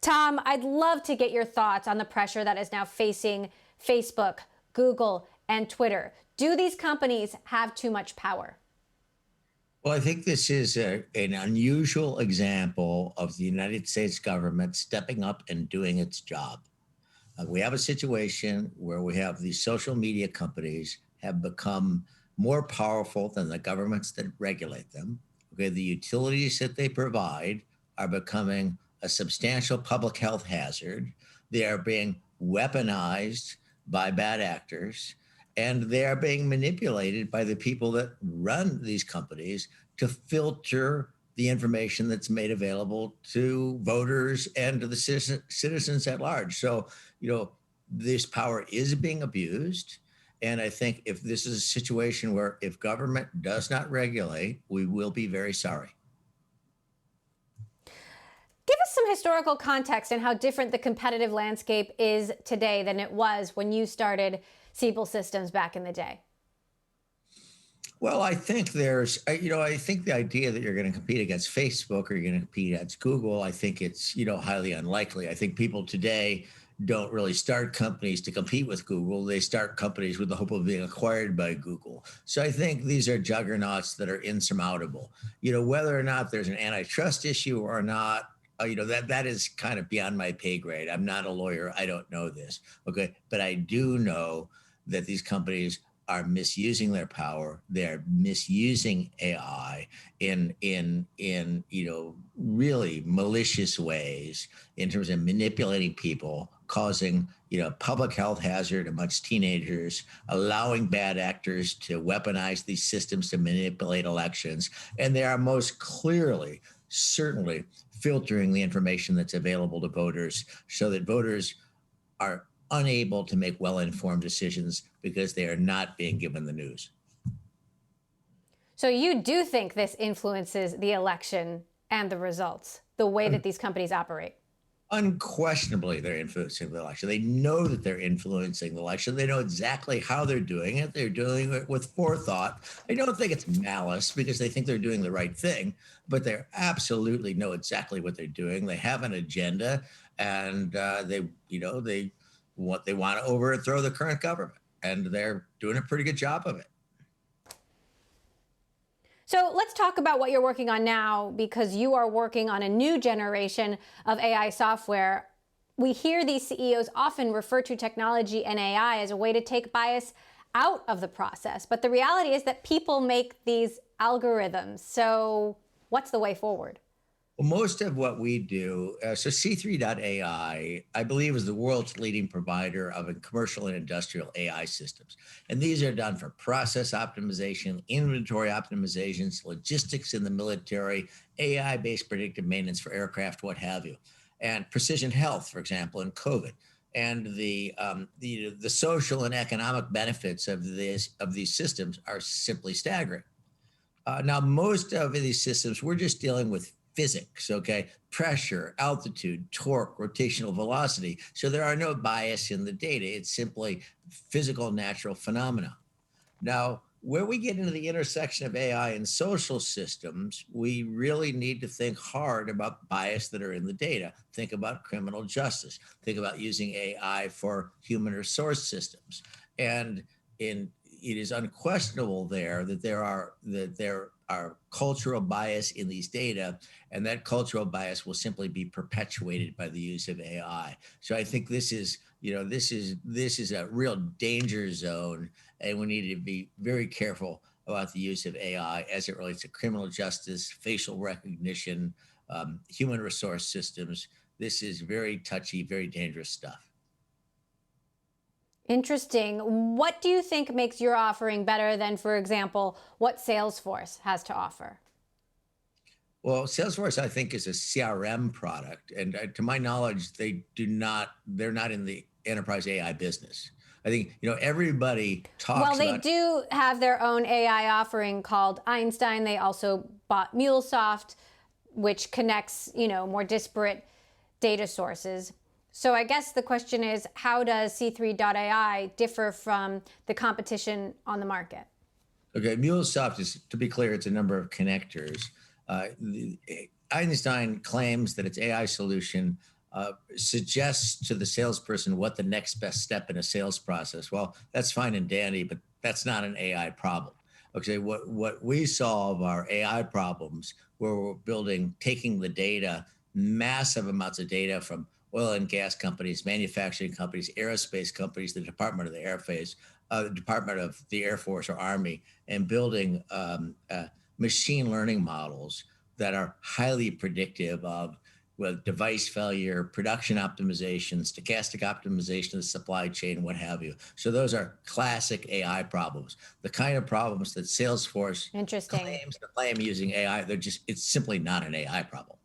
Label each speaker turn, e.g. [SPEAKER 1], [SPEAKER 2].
[SPEAKER 1] Tom, I'd love to get your thoughts on the pressure that is now facing Facebook, Google, and Twitter. Do these companies have too much power?
[SPEAKER 2] Well, I think this is an unusual example of the United States government stepping up and doing its job. We have a situation where we have these social media companies have become more powerful than the governments that regulate them. Okay, the utilities that they provide are becoming a substantial public health hazard. They are being weaponized by bad actors, and they are being manipulated by the people that run these companies to filter the information that's made available to voters and to the citizens at large. So, this power is being abused. And I think if this is a situation where if government does not regulate, we will be very sorry.
[SPEAKER 1] Give us some historical context and how different the competitive landscape is today than it was when you started Siebel Systems back in the day.
[SPEAKER 2] Well, I think I think the idea that you're going to compete against Facebook or you're going to compete against Google, I think it's, highly unlikely. I think people today don't really start companies to compete with Google. They start companies with the hope of being acquired by Google. So I think these are juggernauts that are insurmountable. Whether or not there's an antitrust issue or not, that is kind of beyond my pay grade. I'm not a lawyer. I don't know this. Okay. But I do know that these companies are misusing their power. They're misusing AI in really malicious ways in terms of manipulating people, causing public health hazard amongst teenagers, allowing bad actors to weaponize these systems to manipulate elections, and they are most clearly, certainly, filtering the information that's available to voters so that voters are unable to make well-informed decisions because they are not being given the news.
[SPEAKER 1] So you do think this influences the election and the results, the way that these companies operate?
[SPEAKER 2] Unquestionably, they're influencing the election. They know that they're influencing the election. They know exactly how they're doing it. They're doing it with forethought. I don't think it's malice because they think they're doing the right thing, but they absolutely know exactly what they're doing. They have an agenda, and they want to overthrow the current government, and they're doing a pretty good job of it.
[SPEAKER 1] So let's talk about what you're working on now, because you are working on a new generation of AI software. We hear these CEOs often refer to technology and AI as a way to take bias out of the process. But the reality is that people make these algorithms. So what's the way forward?
[SPEAKER 2] Well, most of what we do, so C3.ai, I believe, is the world's leading provider of commercial and industrial AI systems. And these are done for process optimization, inventory optimizations, logistics in the military, AI-based predictive maintenance for aircraft, what have you, and precision health, for example, in COVID. And the social and economic benefits of these systems are simply staggering. Now, most of these systems, we're just dealing with physics, okay? Pressure, altitude, torque, rotational velocity. So there are no bias in the data. It's simply physical, natural phenomena. Now, where we get into the intersection of AI and social systems, we really need to think hard about bias that are in the data. Think about criminal justice. Think about using AI for human resource systems. And it is unquestionable that there are cultural bias in these data, and that cultural bias will simply be perpetuated by the use of AI. So I think this is a real danger zone, and we need to be very careful about the use of AI as it relates to criminal justice, facial recognition, human resource systems. This is very touchy, very dangerous stuff.
[SPEAKER 1] Interesting. What do you think makes your offering better than, for example, what Salesforce has to offer?
[SPEAKER 2] Well, Salesforce, I think, is a CRM product. And to my knowledge, they're not in the enterprise AI business. I think, everybody talks about...
[SPEAKER 1] Well, they do have their own AI offering called Einstein. They also bought MuleSoft, which connects, more disparate data sources. So I guess the question is, how does C3.ai differ from the competition on the market?
[SPEAKER 2] Okay, MuleSoft is, to be clear, it's a number of connectors. Einstein claims that its AI solution suggests to the salesperson what the next best step in a sales process. Well, that's fine and dandy, but that's not an AI problem. Okay, what we solve are AI problems where we're building, taking the data, massive amounts of data from oil and gas companies, manufacturing companies, aerospace companies, the Department of the Air Force, the Department of the Air Force or Army, and building machine learning models that are highly predictive of with device failure, production optimization, stochastic optimization of the supply chain, what have you. So those are classic AI problems. The kind of problems that Salesforce
[SPEAKER 1] Interesting.
[SPEAKER 2] claims to claim using AI, they're just, it's simply not an AI problem.